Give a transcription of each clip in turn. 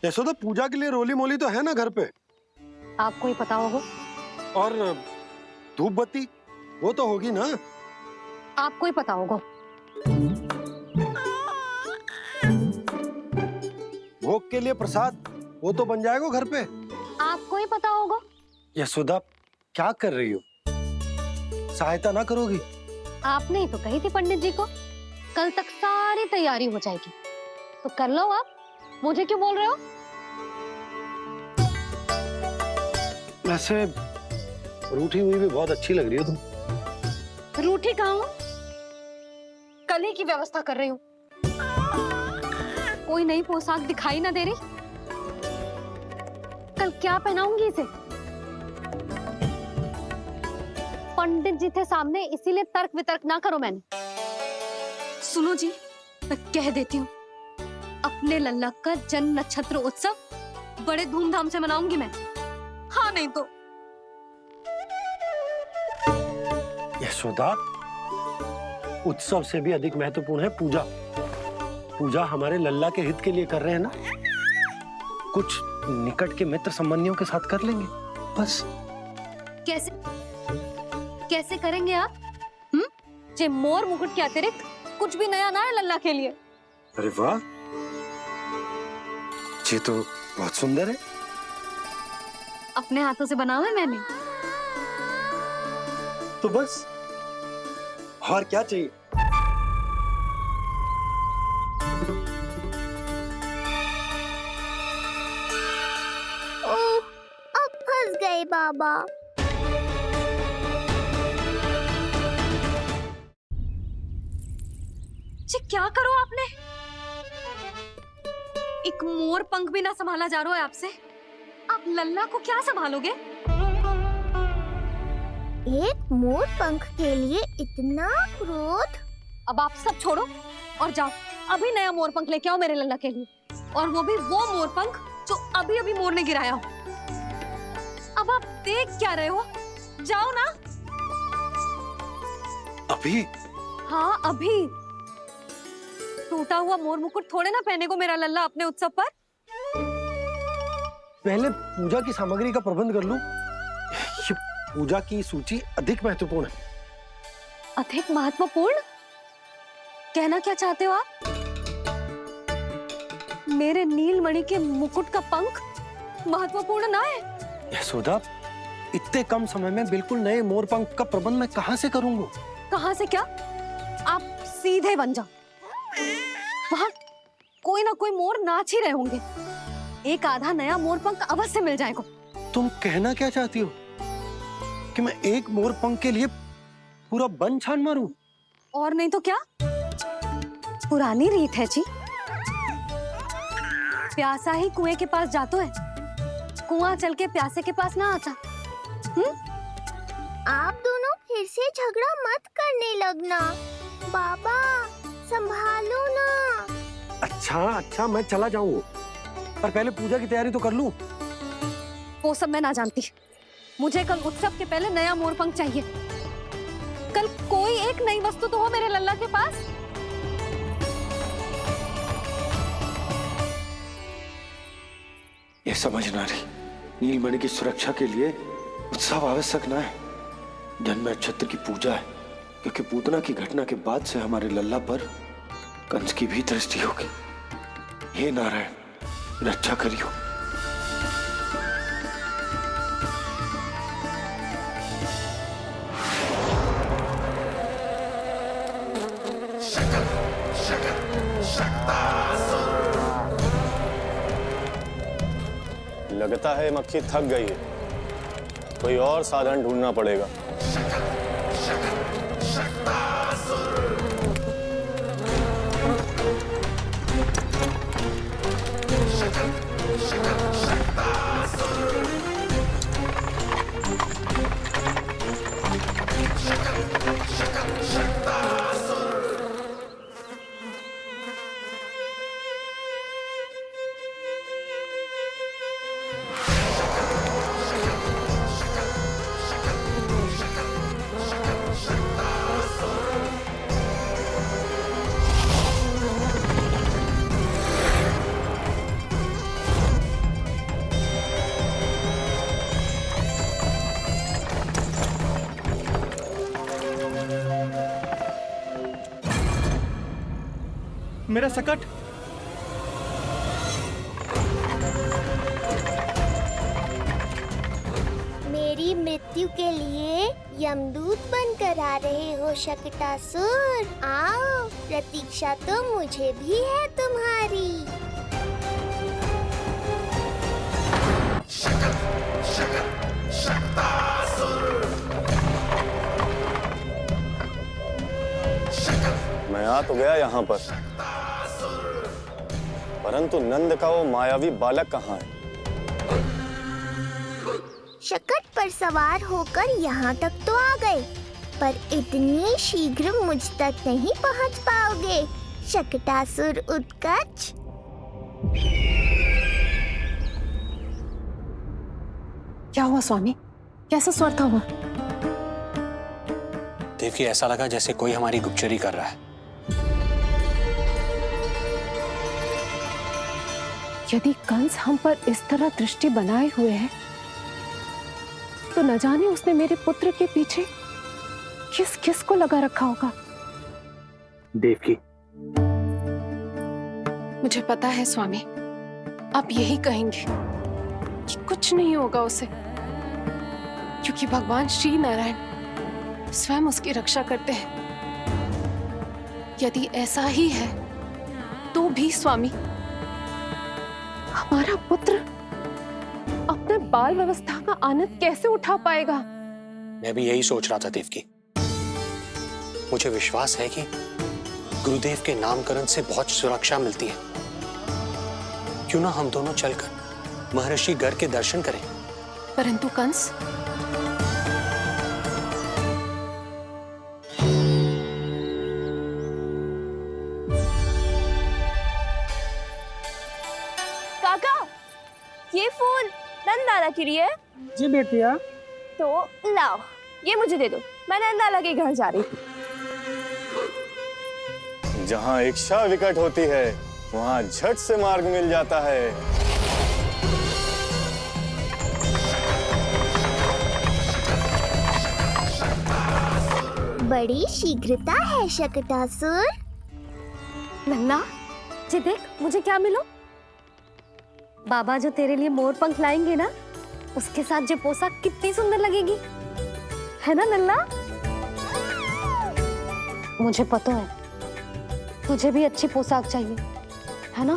यशोदा, पूजा के लिए रोली मोली तो है ना घर पे? आपको ही पता होगा। और धूप बत्ती वो तो होगी ना? आपको ही पता होगा। भोग के लिए प्रसाद वो तो बन जाएगा घर पे। आपको ही पता होगा। यशोदा, क्या कर रही हो? सहायता ना करोगी? आपने ही तो कही थी पंडित जी को कल तक सारी तैयारी हो जाएगी, तो कर लो आप। मुझे क्यों बोल रहे हो? वैसे रूठी हुई भी बहुत अच्छी लग रही हो तुम। रूठी कहाँ हूँ? कल ही की व्यवस्था कर रही हूँ। कोई नई पोशाक दिखाई ना दे रही। कल क्या पहनाऊंगी इसे? पंडित जी थे सामने, इसीलिए तर्क वितर्क ना करो। मैंने सुनो जी, मैं कह देती हूँ, अपने लल्ला का जन्म नक्षत्र उत्सव बड़े धूमधाम से मनाऊंगी मैं। हाँ नहीं तो। यशोदा, उत्सव से भी अधिक महत्वपूर्ण है पूजा। पूजा हमारे लल्ला के हित के लिए कर रहे हैं ना। कुछ निकट के मित्र संबंधियों के साथ कर लेंगे बस। कैसे कैसे करेंगे आप? जे मोर मुकुट के अतिरिक्त कुछ भी नया ना है लल्ला के लिए। अरे वाह, ये तो बहुत सुंदर है। अपने हाथों से बनाया है मैंने। तो बस और क्या चाहिए? ओह, अब फंस गए बाबा। जी क्या करो आपने? एक मोर पंख भी ना संभाला जा रहा है आपसे। आप लल्ला को क्या संभालोगे? एक मोर पंख के लिए इतना क्रोध? अब आप सब छोड़ो और जाओ, अभी नया मोर पंख लेके आओ मेरे लल्ला के लिए, और वो भी वो मोर पंख जो अभी अभी मोर ने गिराया हो। अब आप देख क्या रहे हो? जाओ ना। अभी? हाँ अभी। टूटा हुआ मोर मुकुट थोड़े ना पहने को मेरा लल्ला अपने उत्सव पर। पहले पूजा की सामग्री का प्रबंध कर लूं। ये पूजा की सूची अधिक महत्वपूर्ण है। अधिक महत्वपूर्ण? कहना क्या चाहते हो आप? मेरे नीलमणि के मुकुट का पंख महत्वपूर्ण ना है? यशोदा, इतने कम समय में बिल्कुल नए मोर पंख का प्रबंध मैं कहां से करूंगा? कहां से क्या? आप सीधे बन जाओ। वहां कोई ना कोई मोर नाच ही रहे होंगे। एक आधा नया मोर पंख अवश्य मिल जाएगा। तुम कहना क्या चाहती हो कि मैं एक मोर पंख के लिए पूरा वन छान मारूं? और नहीं तो क्या, पुरानी रीत है जी। प्यासा ही कुएं के पास जातो है, कुआं चल के प्यासे के पास ना आता। आप दोनों फिर से झगड़ा मत करने लगना। बाबा संभालो ना। अच्छा, मैं चला जाऊंगा, पर पहले पूजा की तैयारी तो कर लूं। वो सब मैं ना जानती। मुझे कल उत्सव के पहले नया मोर पंख चाहिए। कल कोई एक नई वस्तु तो हो मेरे लल्ला के पास। ये समझ ना रही, नीलमणि की सुरक्षा के लिए उत्सव आवश्यक ना है, जन्म नक्षत्र की पूजा है, क्योंकि पूतना की घटना के बाद से हमारे लल्ला पर कंस की भी दृष्टि होगी। हे नारायण, रक्षा करियो। लगता है मक्खी थक गई है, कोई और साधन ढूंढना पड़ेगा। मेरा सकट। मेरी मृत्यु के लिए यमदूत बनकर आ रहे हो शकटासुर? आओ, प्रतीक्षा तो मुझे भी है तुम्हारी। मैं आ तो गया यहाँ पर, परंतु नंद का वो मायावी बालक कहाँ है? शकट पर सवार होकर यहाँ तक तो आ गए, पर इतनी शीघ्र मुझ तक नहीं पहुँच पाओगे शकटासुर उत्कच। क्या हुआ स्वामी? कैसा स्वर था वो? देवकी, ऐसा लगा जैसे कोई हमारी गुप्तचरी कर रहा है। यदि कंस हम पर इस तरह दृष्टि बनाए हुए है, तो न जाने उसने मेरे पुत्र के पीछे किस किस को लगा रखा होगा। देवकी, मुझे पता है स्वामी, आप यही कहेंगे कि कुछ नहीं होगा उसे, क्योंकि भगवान श्री नारायण स्वयं उसकी रक्षा करते हैं। यदि ऐसा ही है तो भी स्वामी, हमारा पुत्र अपने बाल व्यवस्था का आनंद कैसे उठा पाएगा? मैं भी यही सोच रहा था देवकी। मुझे विश्वास है कि गुरुदेव के नामकरण से बहुत सुरक्षा मिलती है। क्यों ना हम दोनों चलकर महर्षि गर्ग के दर्शन करें? परंतु कंस, काका, ये फूल नंदाला के लिए है। जी बेटिया। तो लाओ, ये मुझे दे दो, मैं नंदाला के घर जा रही हूँ। जहाँ इच्छा विकट होती है, वहाँ झट से मार्ग मिल जाता है। बड़ी शीघ्रता है शकटासुर। नन्ना, जी देख मुझे क्या मिलो। बाबा जो तेरे लिए मोर पंख लाएंगे ना, उसके साथ जो पोशाक कितनी सुंदर लगेगी, है ना नन्ना? मुझे पता है तुझे भी अच्छी पोशाक चाहिए, है ना?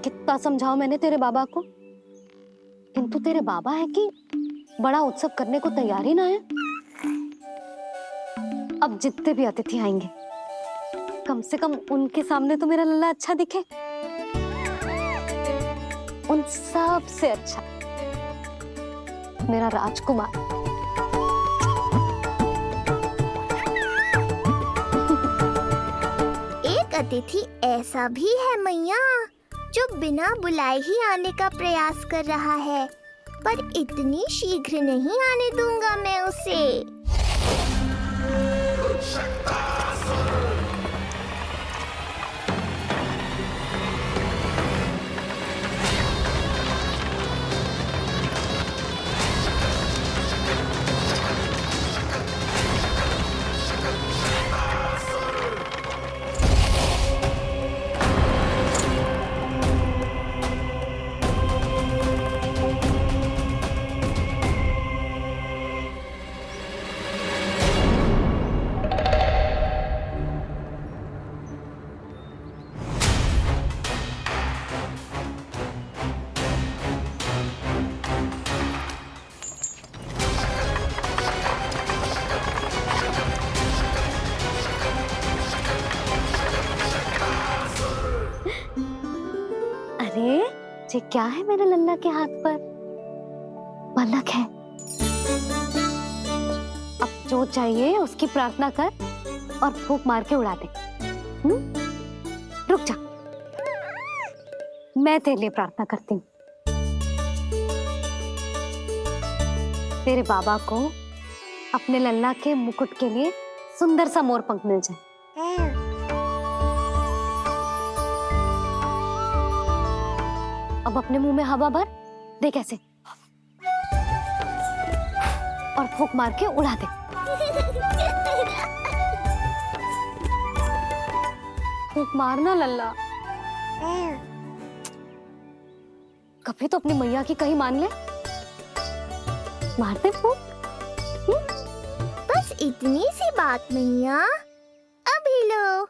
कितना समझाओ मैंने तेरे बाबा को, किंतु तेरे बाबा है कि बड़ा उत्सव करने को तैयार ही ना है। अब जितने भी अतिथि आएंगे, कम से कम उनके सामने तो मेरा लल्ला अच्छा दिखे। उन सब से अच्छा मेरा राजकुमार। एक अतिथि ऐसा भी है मैया, जो बिना बुलाए ही आने का प्रयास कर रहा है, पर इतनी शीघ्र नहीं आने दूंगा मैं उसे। अरे ये क्या है मेरे लल्ला के हाथ पर? पलक है। अब जो चाहिए उसकी प्रार्थना कर और फूंक मार के उड़ा दे। रुक जा, मैं तेरे लिए प्रार्थना करती हूँ। तेरे बाबा को अपने लल्ला के मुकुट के लिए सुंदर सा मोर पंख मिल जाए। अब अपने मुंह में हवा भर दे, कैसे, और फूंक मार के उड़ा दे। फूंक मारना लल्ला। कभी तो अपनी मैया की कहीं मान ले। मारते फूंक। बस इतनी सी बात मैया, अभी लो।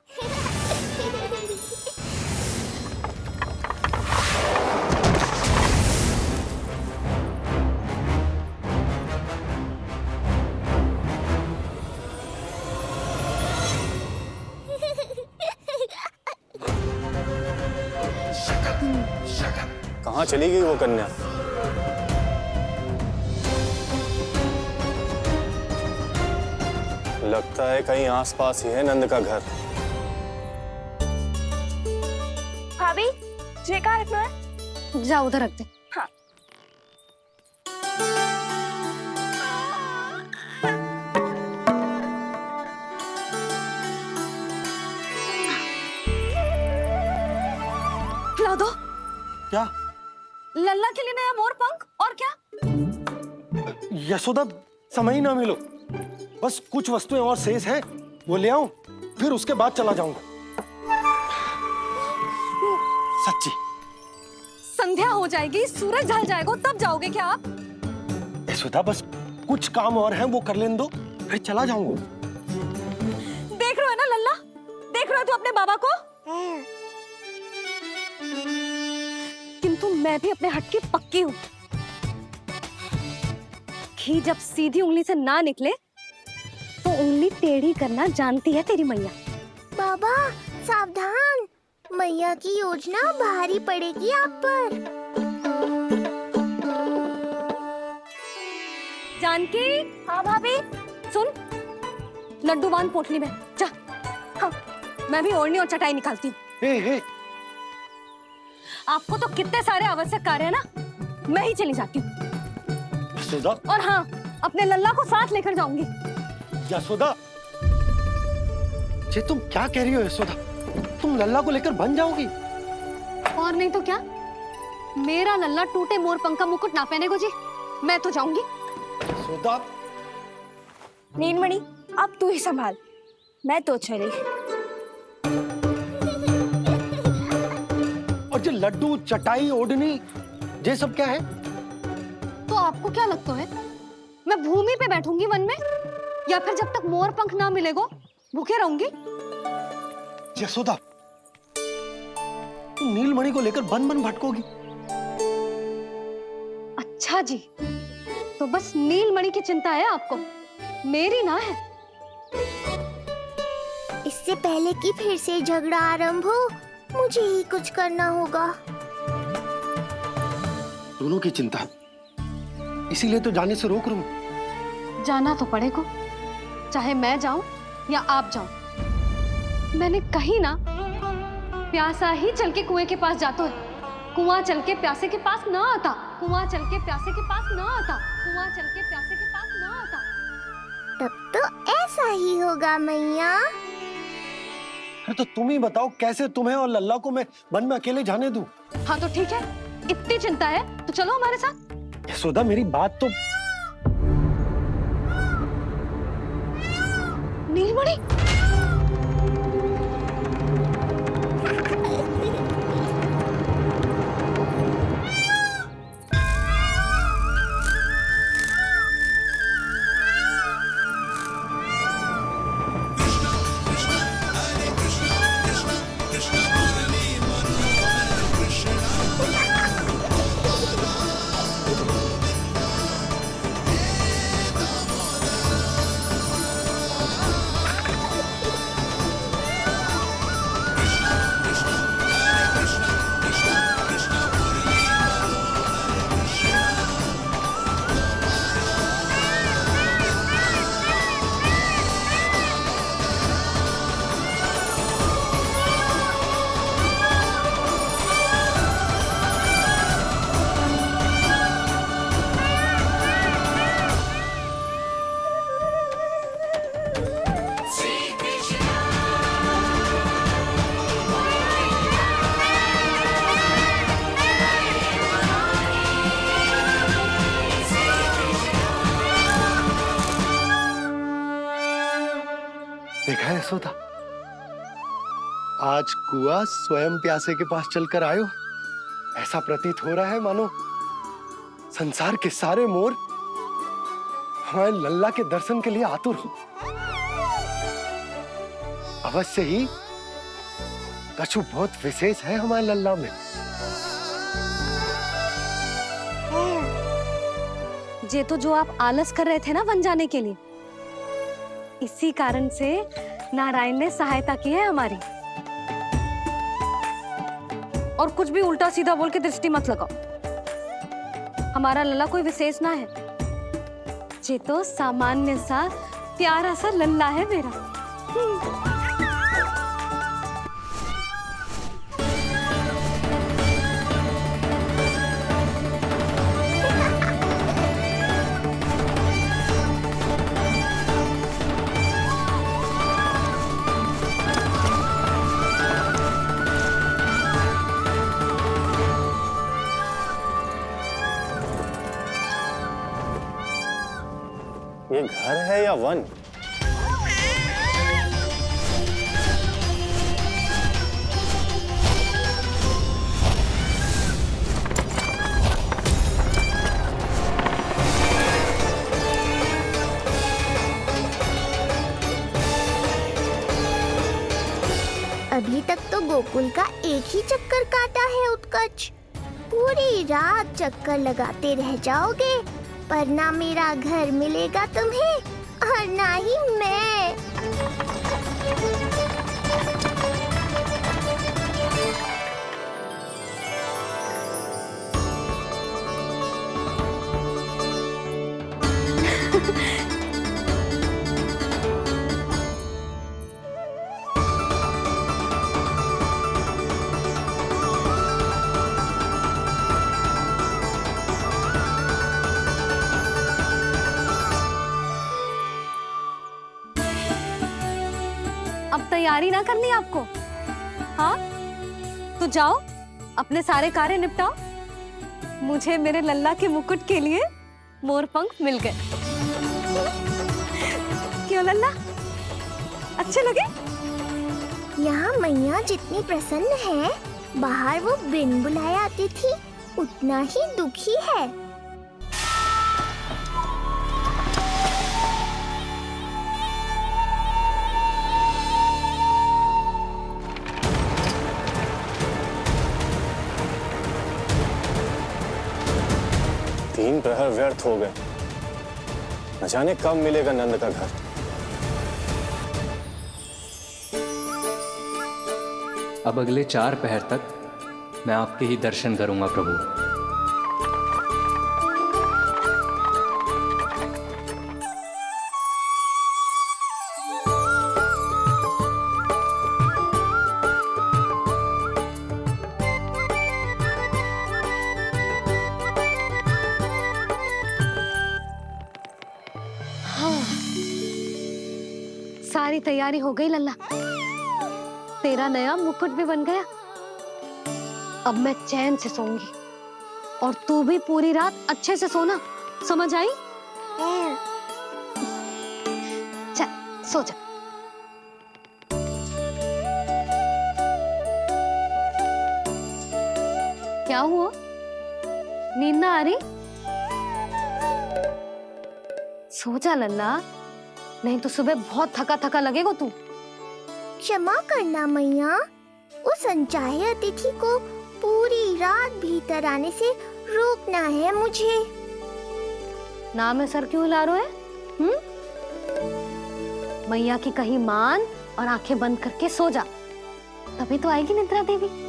कहाँ चली गई वो कन्या? लगता है कहीं आसपास ही है नंद का घर। भाभी ये कहाँ रखना है? जा उधर रख दे। हाँ। खिला दो। क्या लल्ला के लिए नया मोर पंख और क्या? यशोदा, समय ही ना मिलो। बस कुछ वस्तुएं और शेष हैं, वो ले आऊं, फिर उसके बाद चला जाऊंगा। सच्ची। संध्या हो जाएगी, सूरज ढल जाएगा, तब जाओगे क्या आप? यशोदा, बस कुछ काम और हैं, वो कर लेने दो, फिर चला जाऊंगा। देख रहे हो ना लल्ला, देख रहे हो तू अपने बाबा को? किंतु मैं भी अपने हट की पक्की हूँ। घी जब सीधी उंगली से ना निकले तो उंगली टेढ़ी करना जानती है तेरी मैया। बाबा सावधान, मैया की योजना भारी पड़ेगी आप पर। जानकी। हाँ भाभी। सुन, लड्डू बांध पोटली में, जा। हाँ, मैं भी ओढ़नी और चटाई निकालती हूँ। आपको तो कितने सारे आवश्यक कार्य है ना, मैं ही चली जाती हूँ। यशोदा, और हाँ, अपने लल्ला को साथ लेकर जाऊंगी। यशोदा, ये तुम क्या कह रही हो यशोदा? तुम लल्ला को लेकर बन जाओगी? और नहीं तो क्या, मेरा लल्ला टूटे मोर पंख का मुकुट ना पहने को जी, मैं तो जाऊंगी। यशोदा, नीलमणि अब तू ही संभाल, मैं तो चली। और ये लड्डू, चटाई, ओढ़नी, ये सब क्या है? तो आपको क्या लगता है, मैं भूमि पे बैठूंगी वन में, या फिर जब तक मोर पंख ना मिलेगो भूखे रहूंगी? यशोदा, तुम नीलमणि को लेकर बन बन भटकोगी। अच्छा जी, तो बस नीलमणि की चिंता है आपको, मेरी ना है। इससे पहले कि फिर से झगड़ा आरंभ हो, मुझे ही कुछ करना होगा। दोनों की चिंता, इसीलिए तो जाने से रोक रहा हूं। जाना तो पड़ेगा, चाहे मैं जाऊं या आप जाओ। मैंने कहीं ना, प्यासा ही चल के कुएं के पास जाता है, कुआं चल के प्यासे के पास ना आता, कुआं चल के प्यासे के पास ना आता, कुआं चल के प्यासे के पास ना आता। तब तो ऐसा ही होगा मैया। अरे तो तुम ही बताओ, कैसे तुम्हें और लल्ला को मैं वन में अकेले जाने दूं? हाँ तो ठीक है, इतनी चिंता है तो चलो हमारे साथ। यशोदा, मेरी बात तो। नीलमणि, देखा है यशोदा, आज कुआ स्वयं प्यासे के पास चलकर आयो। ऐसा प्रतीत हो रहा है मानो संसार के सारे मोर हमारे लल्ला के दर्शन के लिए आतुर हो। अवश्य ही कछु बहुत विशेष है हमारे लल्ला में। ये तो जो आप आलस कर रहे थे ना वन जाने के लिए, इसी कारण से नारायण ने सहायता की है हमारी। और कुछ भी उल्टा सीधा बोल के दृष्टि मत लगाओ। हमारा लल्ला कोई विशेष ना है, ये तो सामान्य सा प्यारा सा लल्ला है मेरा। ये घर है या वन? अभी तक तो गोकुल का एक ही चक्कर काटा है उत्कर्ष। पूरी रात चक्कर लगाते रह जाओगे, पर ना मेरा घर मिलेगा तुम्हें और ना ही मैं। अब तैयारी ना करनी आपको? हाँ, तो जाओ अपने सारे कार्य निपटाओ। मुझे मेरे लल्ला के मुकुट के लिए मोरपंख मिल गए। क्यों लल्ला, अच्छे लगे? यहाँ मैया जितनी प्रसन्न है, बाहर वो बिन बुलाए आती थी उतना ही दुखी है। तीन प्रहर व्यर्थ हो गए। न जाने कब मिलेगा नंद का घर। अब अगले 4 पहर तक मैं आपके ही दर्शन करूंगा प्रभु। सारी तैयारी हो गई लल्ला, तेरा नया मुकुट भी बन गया। अब मैं चैन से सोऊंगी और तू भी पूरी रात अच्छे से सोना, समझ आई? चल सो जा। क्या हुआ, नींद ना आ रही? सो जा लल्ला, नहीं तो सुबह बहुत थका थका लगेगा तू। क्षमा करना मैया, उस अनचाहे अतिथि को पूरी रात भीतर आने से रोकना है मुझे। ना में सर क्यों हिला रहे हैं? मैया की कहीं मान और आंखें बंद करके सो जा, तभी तो आएगी निद्रा देवी।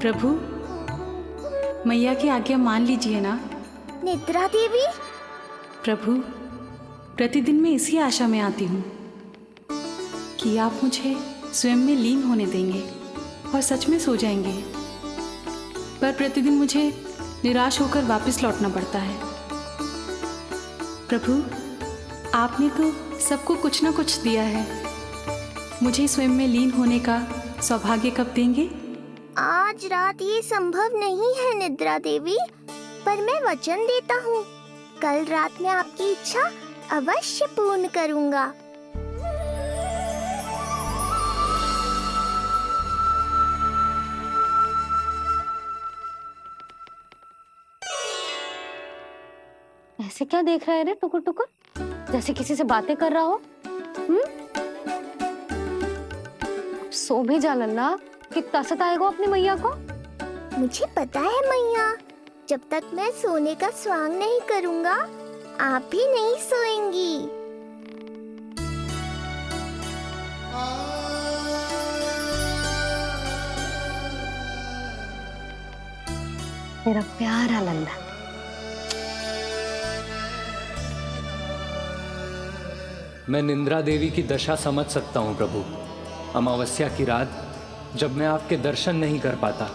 प्रभु, मैया की आज्ञा मान लीजिए ना। निद्रा देवी? प्रभु, प्रतिदिन मैं इसी आशा में आती हूँ कि आप मुझे स्वयं में लीन होने देंगे और सच में सो जाएंगे, पर प्रतिदिन मुझे निराश होकर वापस लौटना पड़ता है। प्रभु, आपने तो सबको कुछ ना कुछ दिया है, मुझे स्वयं में लीन होने का सौभाग्य कब देंगे? आज रात ये संभव नहीं है निद्रा देवी, पर मैं वचन देता हूँ कल रात में आपकी इच्छा अवश्य पूर्ण करूँगा। ऐसे क्या देख रहा है रे टुकुर टुकुर, जैसे किसी से बातें कर रहा हो? सो भी जा लल्ला, कितना सताएगा अपनी मैया को। मुझे पता है मैया, जब तक मैं सोने का स्वांग नहीं करूँगा आप भी नहीं सोएंगी। मेरा प्यारा लल्ला। मैं निंद्रा देवी की दशा समझ सकता हूँ प्रभु। अमावस्या की रात जब मैं आपके दर्शन नहीं कर पाता,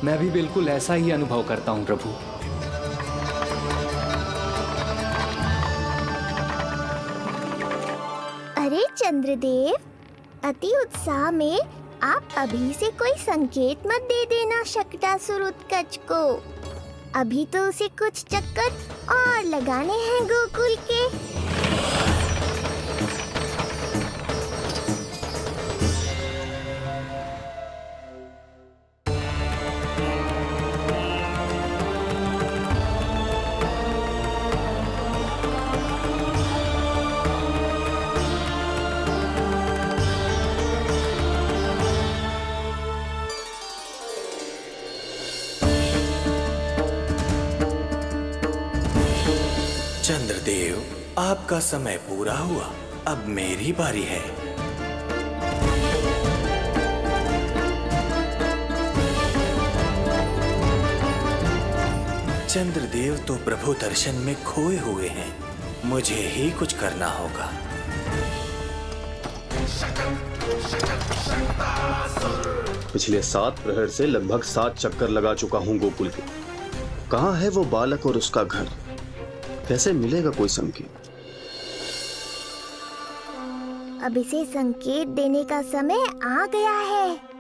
मैं भी बिल्कुल ऐसा ही अनुभव करता हूँ प्रभु। अरे चंद्रदेव, अति उत्साह में आप अभी से कोई संकेत मत दे देना शकटासुर उत्कच को। अभी तो उसे कुछ चक्कर और लगाने हैं गोकुल के। चंद्रदेव, आपका समय पूरा हुआ, अब मेरी बारी है। चंद्रदेव तो प्रभु दर्शन में खोए हुए हैं, मुझे ही कुछ करना होगा। पिछले 7 प्रहर से लगभग 7 चक्कर लगा चुका हूँ गोकुल के। कहाँ है वो बालक और उसका घर? कैसे मिलेगा कोई संकेत? अब इसे संकेत देने का समय आ गया है।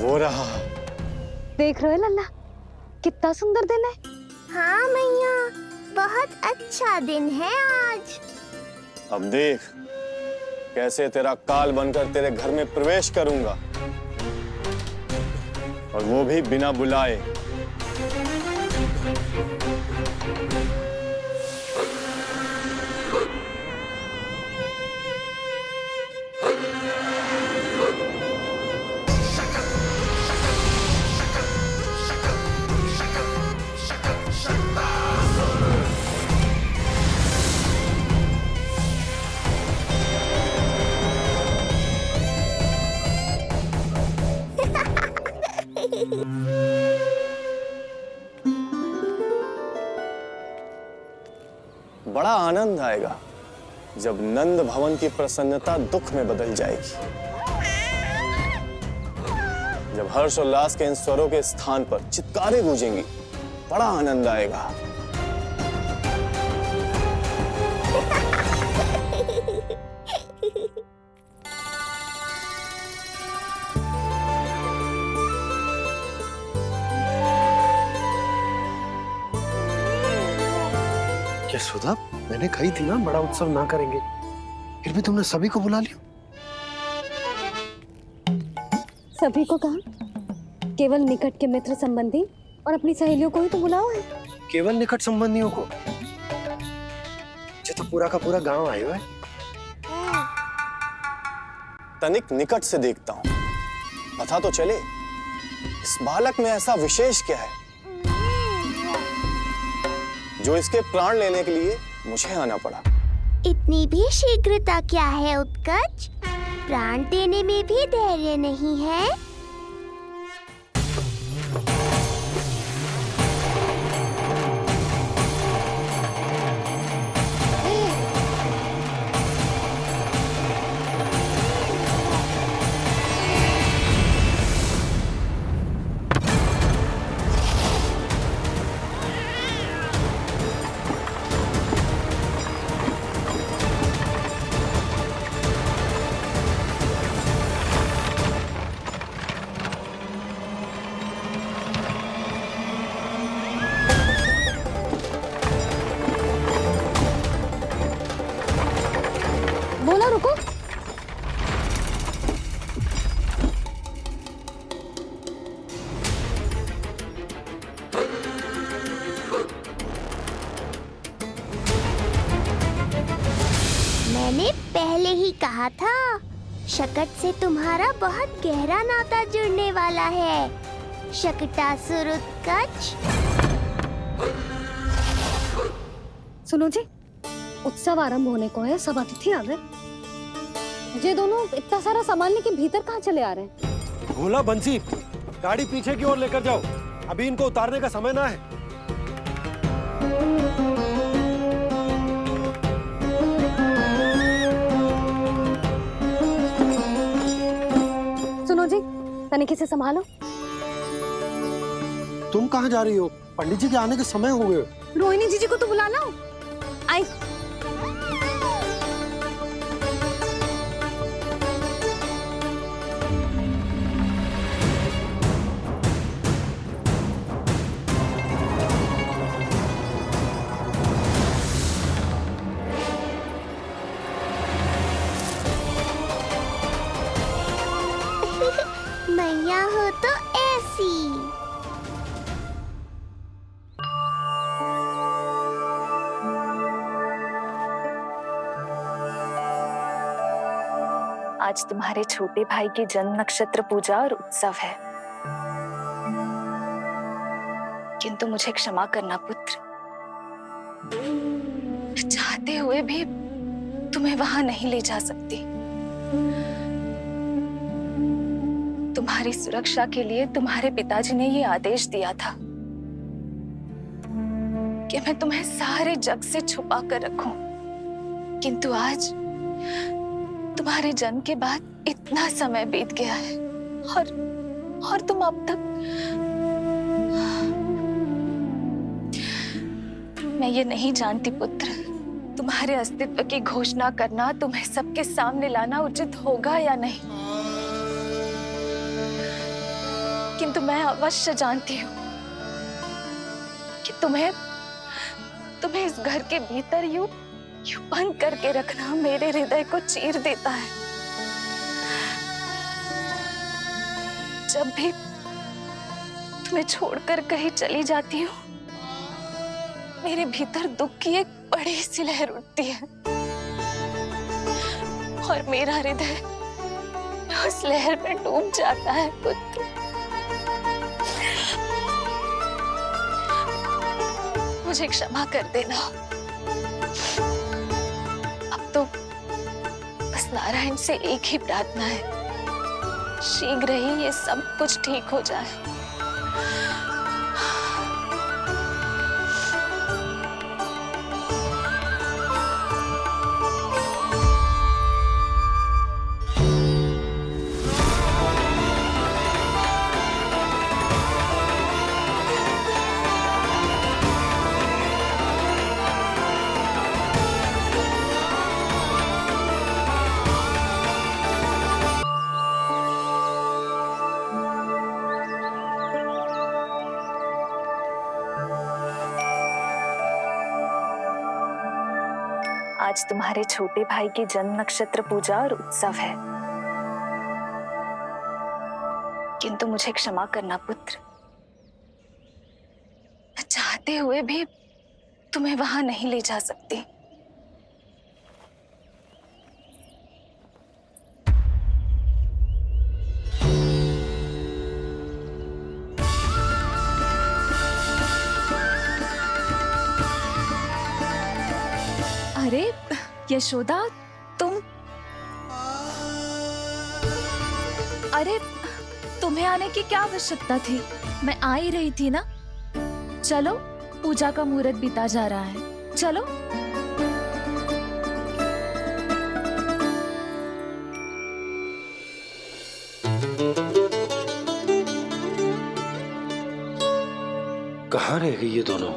वो रहा। देख रहे हो लल्ला, कितना सुंदर दिन है। हाँ मैया, बहुत अच्छा दिन है आज। अब देख कैसे तेरा काल बनकर तेरे घर में प्रवेश करूंगा, और वो भी बिना बुलाए। बड़ा आनंद आएगा जब नंद भवन की प्रसन्नता दुख में बदल जाएगी, जब हर्षोल्लास के इन स्वरों के स्थान पर चित्कारें गूंजेंगी। बड़ा आनंद आएगा। क्या सुधा, मैंने कही थी ना बड़ा उत्सव ना करेंगे, फिर भी तुमने सभी को बुला लिया। सभी को कहा? केवल निकट के मित्र संबंधी और अपनी सहेलियों को ही तो बुलाओ है। केवल निकट संबंधियों को? ये तो पूरा का पूरा गांव आया है। तनिक निकट से देखता हूं, पता तो चले इस बालक में ऐसा विशेष क्या है जो इसके प्राण लेने के लिए मुझे आना पड़ा। इतनी भी शीघ्रता क्या है उत्कच? प्राण देने में भी धैर्य नहीं है। मैंने पहले ही कहा था, शकट से तुम्हारा बहुत गहरा नाता जुड़ने वाला है। शकटासुर उत्कच। सुनो जी, उत्सव आरंभ होने को है, सब अतिथि आ गए। ये दोनों इतना सारा सामान लेके भीतर कहाँ चले आ रहे हैं? भोला बंसी, गाड़ी पीछे की ओर लेकर जाओ, अभी इनको उतारने का समय ना है। सुनो जी, तनिक से संभालो। तुम कहाँ जा रही हो? पंडित जी के आने के समय हो गए। रोहिणी जीजी को तो बुला लो। आई। मैया हो तो ऐसी। आज तुम्हारे छोटे भाई की जन्म नक्षत्र पूजा और उत्सव है, किंतु मुझे क्षमा करना पुत्र, चाहते हुए भी तुम्हें वहां नहीं ले जा सकती। तुम्हारी सुरक्षा के लिए तुम्हारे पिताजी ने ये आदेश दिया था कि मैं तुम्हें सारे जग से छुपा कर रखूं, किंतु आज तुम्हारे जन्म के बाद इतना समय बीत गया है और तुम अब तक। मैं ये नहीं जानती पुत्र, तुम्हारे अस्तित्व की घोषणा करना, तुम्हें सबके सामने लाना उचित होगा या नहीं, किंतु मैं अवश्य जानती हूँ कि तुम्हें इस घर के भीतर यूं बंद करके रखना मेरे हृदय को चीर देता है। जब भी तुम्हें छोड़कर कहीं चली जाती हूँ, मेरे भीतर दुख की एक बड़ी सी लहर उठती है और मेरा हृदय उस लहर में डूब जाता है पुत्र। मुझे क्षमा कर देना। अब तो बस नारायण से एक ही प्रार्थना है, शीघ्र ही ये सब कुछ ठीक हो जाए। आज तुम्हारे छोटे भाई की जन्म नक्षत्र पूजा और उत्सव है, किंतु मुझे क्षमा करना पुत्र, चाहते हुए भी तुम्हें वहां नहीं ले जा सकती। अरे यशोदा, तुम, अरे तुम्हें आने की क्या आवश्यकता थी? मैं आ ही रही थी ना। चलो, पूजा का मुहूर्त बीता जा रहा है, चलो। कहाँ रह गई ये दोनों?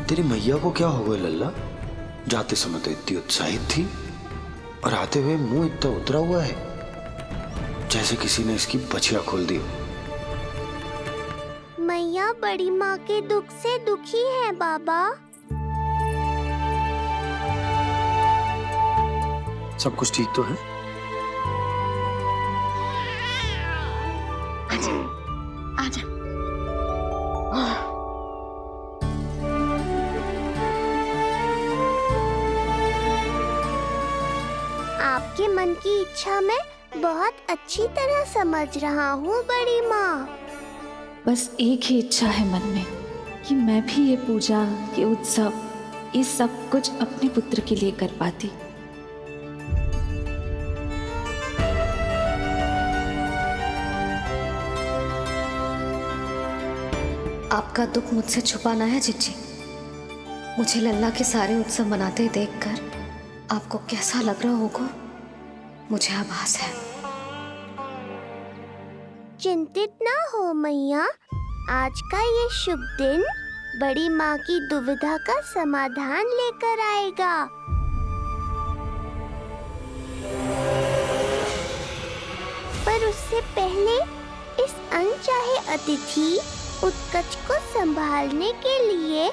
तेरी मैया को क्या हो गया लल्ला? जाते समय तो इतनी उत्साहित थी और आते हुए मुंह इतना उतरा हुआ है जैसे किसी ने इसकी बछिया खोल दी। मैया बड़ी माँ के दुख से दुखी है बाबा। सब कुछ ठीक तो है? आजा। आपके मन की इच्छा मैं बहुत अच्छी तरह समझ रहा हूँ बड़ी माँ। बस एक ही इच्छा है मन में कि मैं भी ये पूजा, ये उत्सव, ये सब कुछ अपने पुत्र के लिए कर पाती। आपका दुख मुझसे छुपाना है जिज्जी। मुझे लल्ला के सारे उत्सव मनाते देखकर आपको कैसा लग रहा होगा मुझे आभास है। चिंतित ना हो मैया, आज का ये शुभ दिन बड़ी माँ की दुविधा का समाधान लेकर आएगा। पर उससे पहले इस अनचाहे अतिथि उत्कच को संभालने के लिए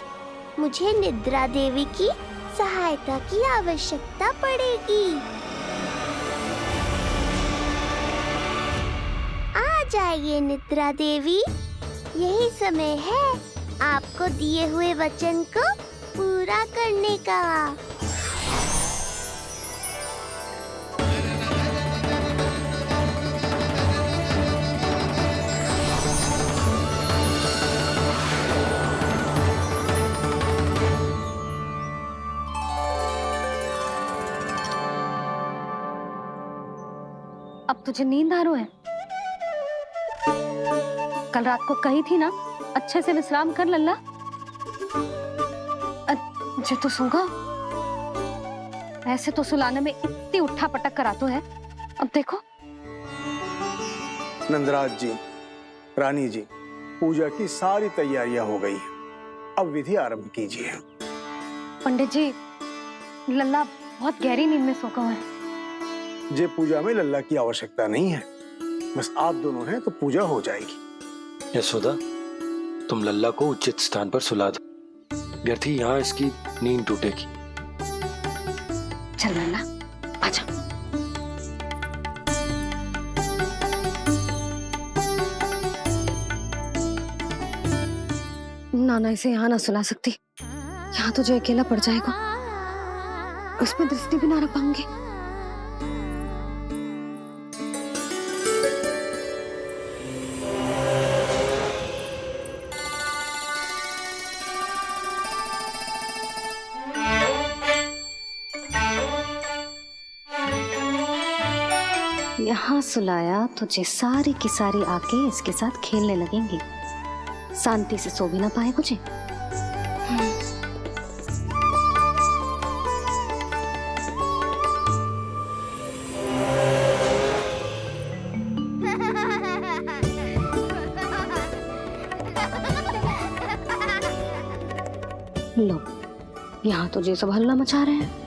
मुझे निद्रा देवी की सहायता की आवश्यकता पड़ेगी। आ जाइए निद्रा देवी, यही समय है आपको दिए हुए वचन को पूरा करने का। अब तुझे नींद आ रही है? कल रात को कही थी ना अच्छे से विश्राम कर लल्ला। जे तो सोगा, ऐसे तो सुलाने में इतनी उठा पटक करा तो है। अब देखो। नंदराज जी, रानी जी, पूजा की सारी तैयारियां हो गई हैं। अब विधि आरंभ कीजिए। पंडित जी, लल्ला बहुत गहरी नींद में सोगा है। जे पूजा में लल्ला की आवश्यकता नहीं है, बस आप दोनों हैं तो पूजा हो जाएगी। यशोदा, तुम लल्ला को उचित स्थान पर सुला दो, व्यर्थ ही यहाँ इसकी नींद टूटेगी। चल लल्ला, आजा। नाना इसे यहाँ ना सुला सकती, यहाँ तो जो अकेला पड़ जाएगा, उसमें दृष्टि भी ना रख पाऊंगी। यहाँ सुलाया तो जे सारी की सारी आके इसके साथ खेलने लगेंगी, शांति से सो भी ना पाए मुझे। लो, यहाँ तो जे सब हल्ला मचा रहे हैं।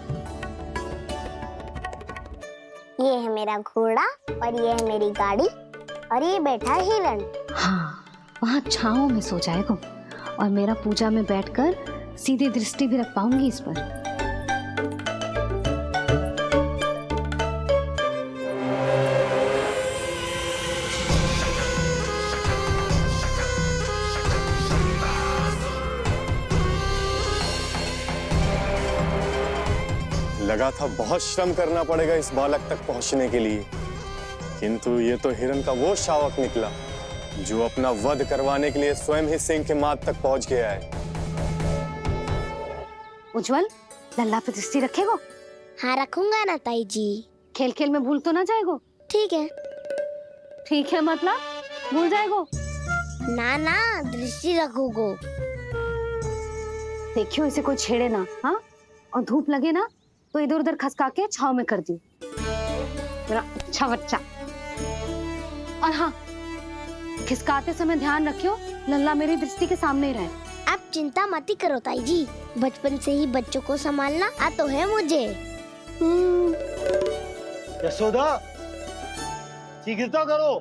ये है मेरा घोड़ा और ये है मेरी गाड़ी और ये बैठा है हिरण। हाँ, वहाँ छांव में सो जाएगा और मेरा पूजा में बैठकर सीधी दृष्टि भी रख पाऊंगी इस पर। लगा था बहुत श्रम करना पड़ेगा इस बालक तक पहुंचने के लिए, किंतु ये तो हिरण का वो शावक निकला जो अपना वध करवाने के लिए स्वयं ही सिंह के माथ तक पहुंच गया है। उज्जवल, लल्ला पे दृष्टि रखेगो? हाँ रखूंगा ना ताई जी। खेल खेल में भूल तो ना जाएगो? ठीक है। ठीक है मतलब भूल जाएगो? ना ना, दृष्टि रखोगो। देखियो इसे कोई छेड़े ना, हाँ? और धूप लगे ना तो इधर उधर खसका के छाव में कर दी। मेरा अच्छा बच्चा। और हाँ, खिसकाते समय ध्यान रखियो लल्ला मेरी दृष्टि के सामने ही रहे। आप चिंता मत ही करो ताई जी, बचपन से ही बच्चों को संभालना आता है मुझे। यशोदा, やそうだ शीघ्रता करो।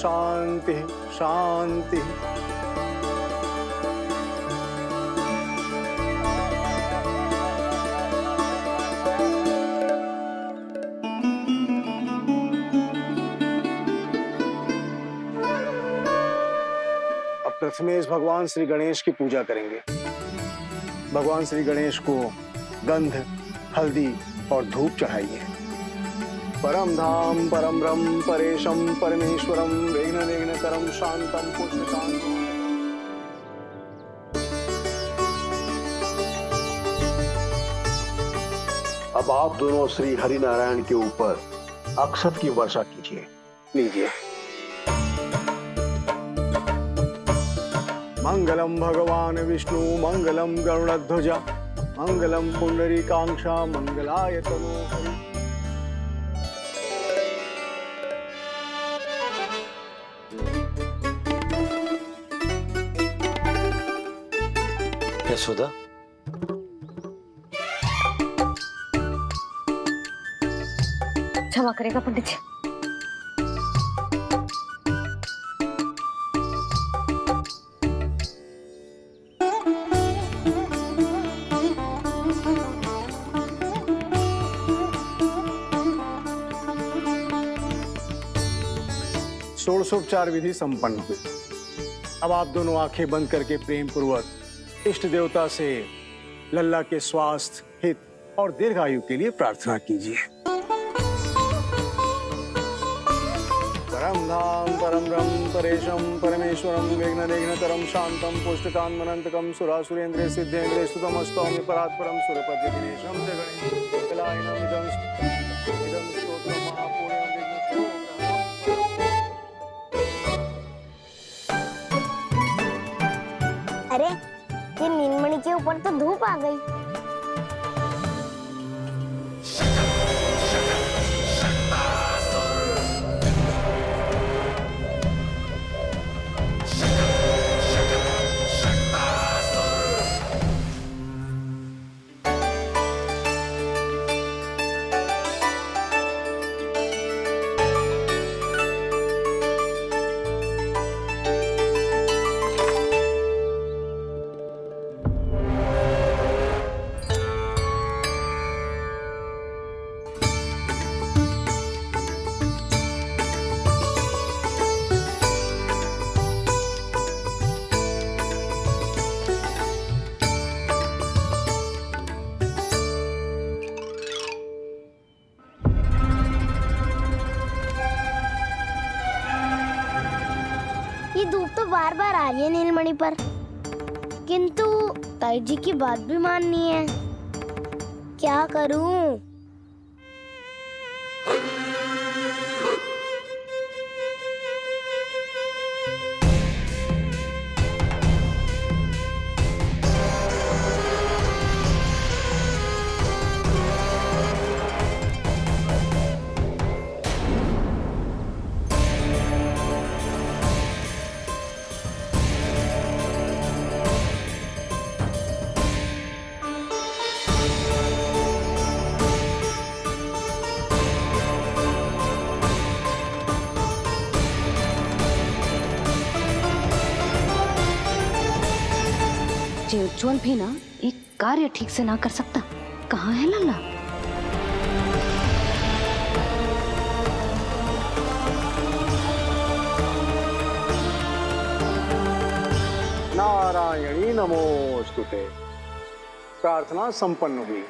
शांति शांति। अब प्रथमेश भगवान श्री गणेश की पूजा करेंगे। भगवान श्री गणेश को गंध, हल्दी और धूप चढ़ाइए। परम धाम परम ब्रह्म परेशम परमेश्वरम विघ्न विघ्नकरम शांतम पुष्टकांतम। अब आप दोनों श्री हरि नारायण के ऊपर अक्षत की वर्षा कीजिए। लीजिए। मंगलम भगवान विष्णु मंगलम गरुड़ध्वज मंगलम पुंडरीकाक्षा मंगलाय तनोहरि। यशोदा, क्षमा करेगा पंडित जी। षोडशोपचार विधि संपन्न हुई। अब आप दोनों आंखें बंद करके प्रेम पूर्वक इष्ट देवता से लल्ला के स्वास्थ्य, हित और दीर्घायु के लिए प्रार्थना कीजिए। परम धाम परम ब्रह्म परेशम परमेश्वरम विघ्न विघ्नकरम शांतम पुष्टकांतमनंतकम सुरासुरेंद्र सिद्धेंद्र स्तुतम स्तौम्य परात्परम सुरपति दिनेशम जगणेश कलायनम इदं स्तोत्रम महापुण्यम विघ्नेश्वरो। अरे ये नीलमणि के ऊपर तो धूप आ गई। ये धूप तो बार बार आ रही है नीलमणि पर, किंतु ताई जी की बात भी माननी है। क्या करूं? उज्जवल भी ना एक कार्य ठीक से ना कर सकता। कहाँ है लल्ला? नारायणी नमोस्तुते। प्रार्थना संपन्न हुई।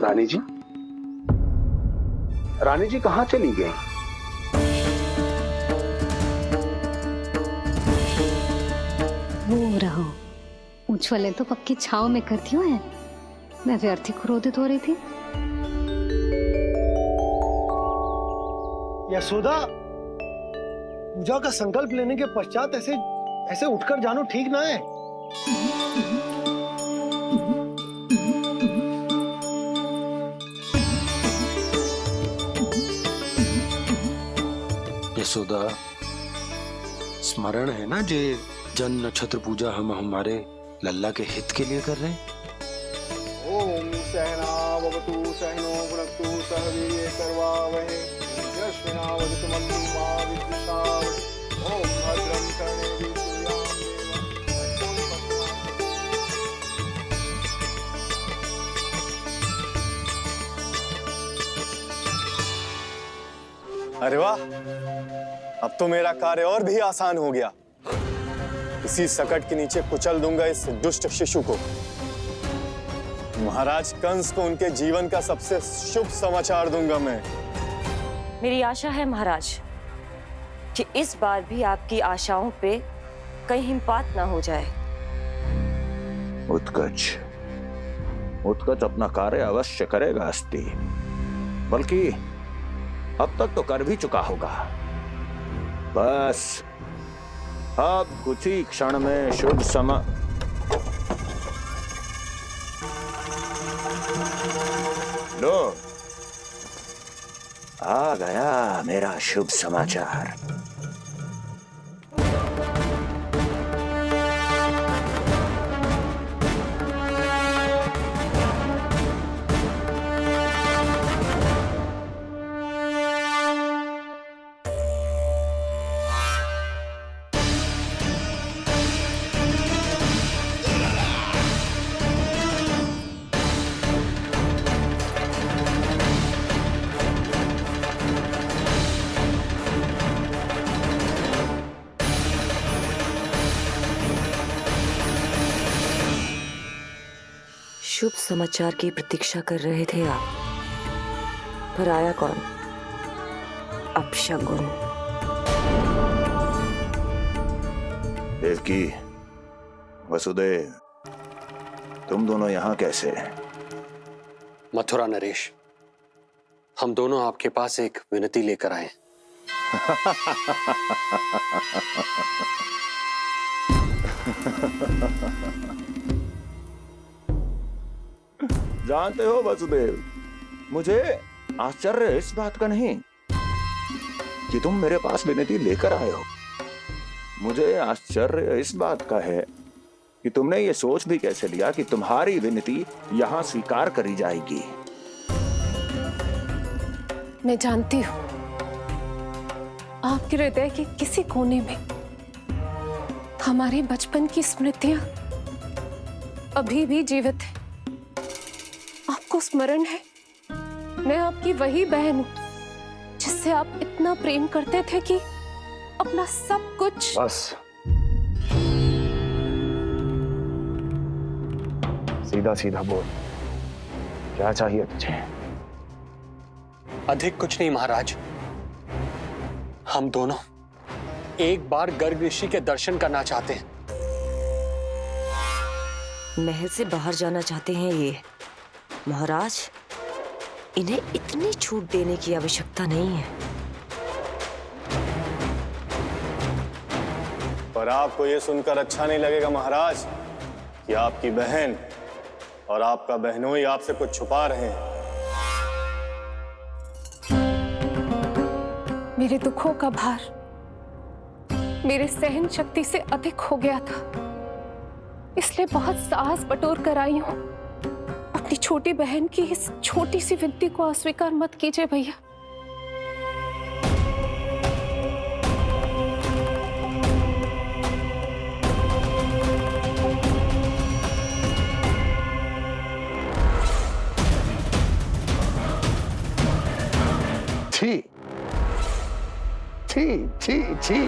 रानी जी, रानी जी कहाँ चली गई? वो रहो, उज्जवल तो पक्की छाव में करती हूँ है। मैं व्यर्थ ही क्रोधित हो रही थी। यशोदा, पूजा का संकल्प लेने के पश्चात ऐसे ऐसे उठकर जानो ठीक ना है। यशोदा, स्मरण है ना जे जन नक्षत्र पूजा हम हमारे लल्ला के हित के लिए कर रहे हैं। ओम सहना भवतु सहनो भुनक्तु सह वीर्येण करवावहै अरे वाह, अब तो मेरा कार्य और भी आसान हो गया। इसी सकट के नीचे कुचल दूंगा इस दुष्ट शिशु को। महाराज कंस को उनके जीवन का सबसे शुभ समाचार दूंगा मैं। मेरी आशा है महाराज कि इस बार भी आपकी आशाओं पे कहीं हिमपात ना हो जाए। उत्कच उत्कच अपना कार्य अवश्य करेगा अस्ति, बल्कि अब तक तो कर भी चुका होगा। बस अब कुछ ही क्षण में शुभ समय। लो, आ गया मेरा शुभ समाचार। शुभ समाचार की प्रतीक्षा कर रहे थे आप, पर आया कौन? अपशगुन। देवकी, वसुदेव, तुम दोनों यहाँ कैसे? मथुरा नरेश, हम दोनों आपके पास एक विनती लेकर आए। जानते हो वसुदेव, मुझे आश्चर्य इस बात का नहीं कि तुम मेरे पास विनती लेकर आए हो। मुझे आश्चर्य इस बात का है कि तुमने ये सोच भी कैसे लिया कि तुम्हारी विनती यहाँ स्वीकार करी जाएगी। मैं जानती हूँ आपके हृदय के किसी कोने में हमारे बचपन की स्मृतियां अभी भी जीवित है। आपको स्मरण है, मैं आपकी वही बहन हूं जिससे आप इतना प्रेम करते थे कि अपना सब कुछ। बस सीधा सीधा बोल, क्या चाहिए तुझे? अधिक कुछ नहीं महाराज, हम दोनों एक बार गर्ग ऋषि के दर्शन करना चाहते हैं। महल से बाहर जाना चाहते हैं ये महाराज। इन्हें इतनी छूट देने की आवश्यकता नहीं है। पर आपको ये सुनकर अच्छा नहीं लगेगा महाराज कि आपकी बहन और आपका बहनोई आपसे कुछ छुपा रहे हैं। मेरे दुखों का भार मेरे सहन शक्ति से अधिक हो गया था, इसलिए बहुत साहस बटोर कर आई हूं। अपनी छोटी बहन की इस छोटी सी विनती को अस्वीकार मत कीजिए भैया। छी छी छी छी।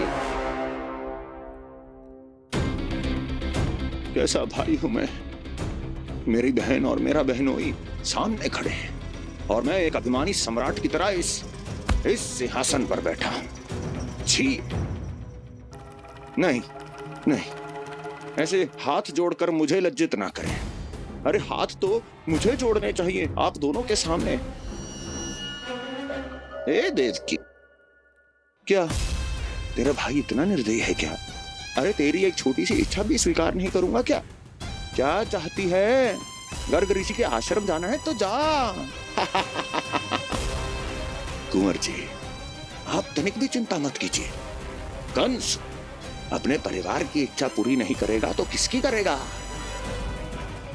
कैसा भाई हूं मैं? मेरी बहन और मेरा बहनोई सामने खड़े हैं और मैं एक अभिमानी सम्राट की तरह इस सिंहासन पर बैठा हूं। छी, नहीं नहीं, ऐसे हाथ जोड़कर मुझे लज्जित ना करें। अरे हाथ तो मुझे जोड़ने चाहिए आप दोनों के सामने। ए देवकी, क्या तेरा भाई इतना निर्दयी है क्या? अरे तेरी एक छोटी सी इच्छा भी स्वीकार नहीं करूंगा क्या? क्या चाहती है? गर्ग ऋषि के आश्रम जाना है तो जा। कुंवर जी, आप तनिक भी चिंता मत कीजिए। कंस अपने परिवार की इच्छा पूरी नहीं करेगा तो किसकी करेगा?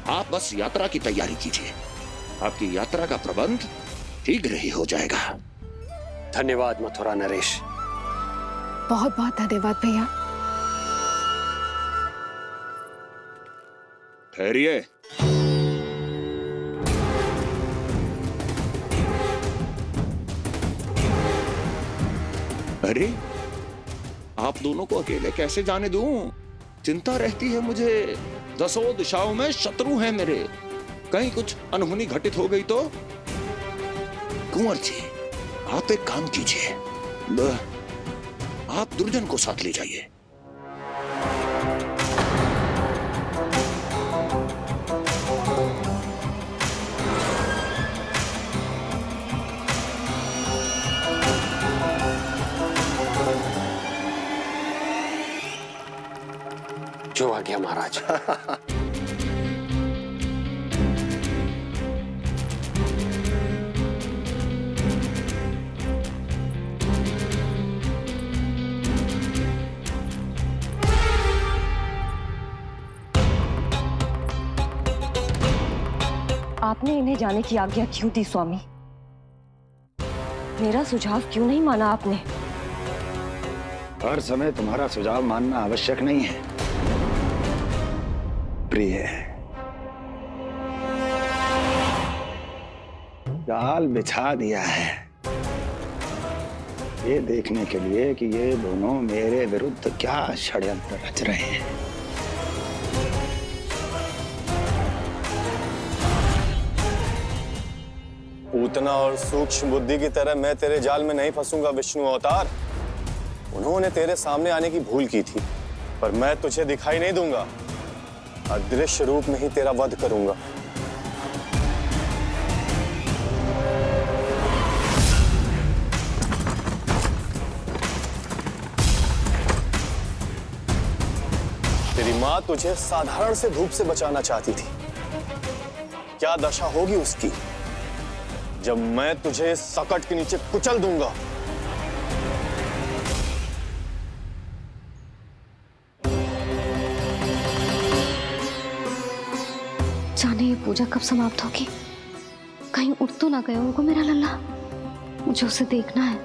आप बस यात्रा की तैयारी कीजिए, आपकी यात्रा का प्रबंध शीघ्र ही हो जाएगा। धन्यवाद मथुरा नरेश। बहुत बहुत धन्यवाद भैया। ठहरिए। अरे आप दोनों को अकेले कैसे जाने दूं? चिंता रहती है मुझे। 10 दिशाओं में शत्रु हैं मेरे। कहीं कुछ अनहोनी घटित हो गई तो? कुंवर जी, आप एक काम कीजिए, आप दुर्जन को साथ ले जाइए। जो आ गया महाराज। आपने इन्हें जाने की आज्ञा क्यों दी स्वामी? मेरा सुझाव क्यों नहीं माना आपने? हर समय तुम्हारा सुझाव मानना आवश्यक नहीं है प्रिय। जाल बिछा दिया है ये देखने के लिए कि ये दोनों मेरे विरुद्ध क्या षड्यंत्र रच रहे हैं। पूतना और सूक्ष्म बुद्धि की तरह मैं तेरे जाल में नहीं फंसूंगा विष्णु अवतार। उन्होंने तेरे सामने आने की भूल की थी, पर मैं तुझे दिखाई नहीं दूंगा। अदृश्य रूप में ही तेरा वध करूंगा। तेरी मां तुझे साधारण से धूप से बचाना चाहती थी। क्या दशा होगी उसकी जब मैं तुझे सकट के नीचे कुचल दूंगा। जाने ये पूजा कब समाप्त होगी? कहीं उठ तो ना गए होगा मेरा लल्ला। मुझे उसे देखना है।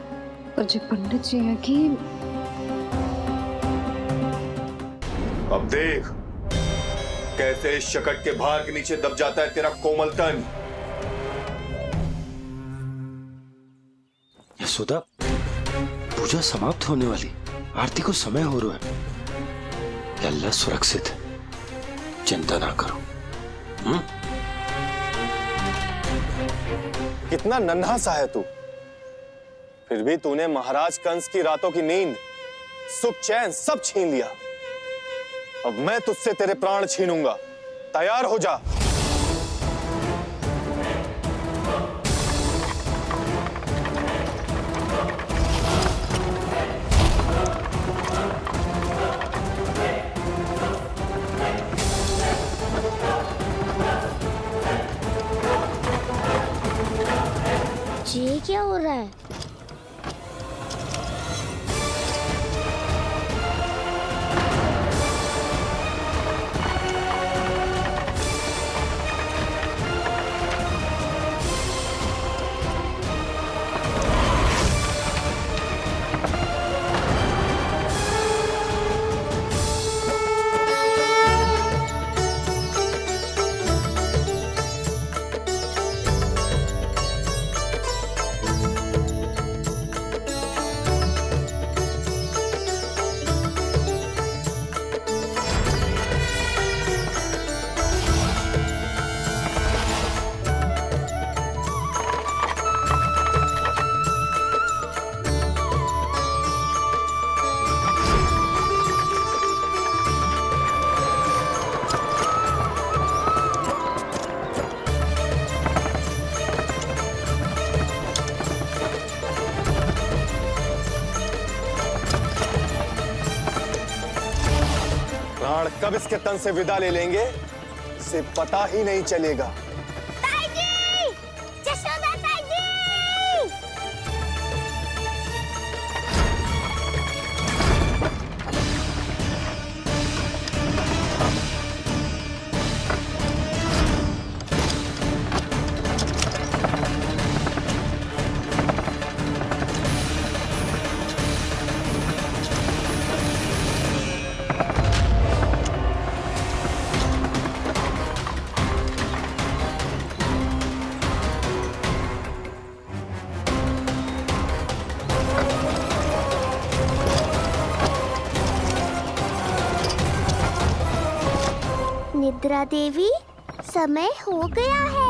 पर जो पंडित जी है कि अब देख कैसे इस शकट के भार के नीचे दब जाता है तेरा कोमल तन। यशोदा, पूजा समाप्त होने वाली, आरती को समय हो रहा है। अल्लाह सुरक्षित है, चिंता ना करो। कितना नन्हा सा है तू, फिर भी तूने महाराज कंस की रातों की नींद, सुख चैन सब छीन लिया। अब मैं तुझसे तेरे प्राण छीनूंगा। तैयार हो जा। ये क्या हो रहा है? प्राण कब इसके तन से विदा ले लेंगे इसे पता ही नहीं चलेगा। इंदिरा देवी, समय हो गया है।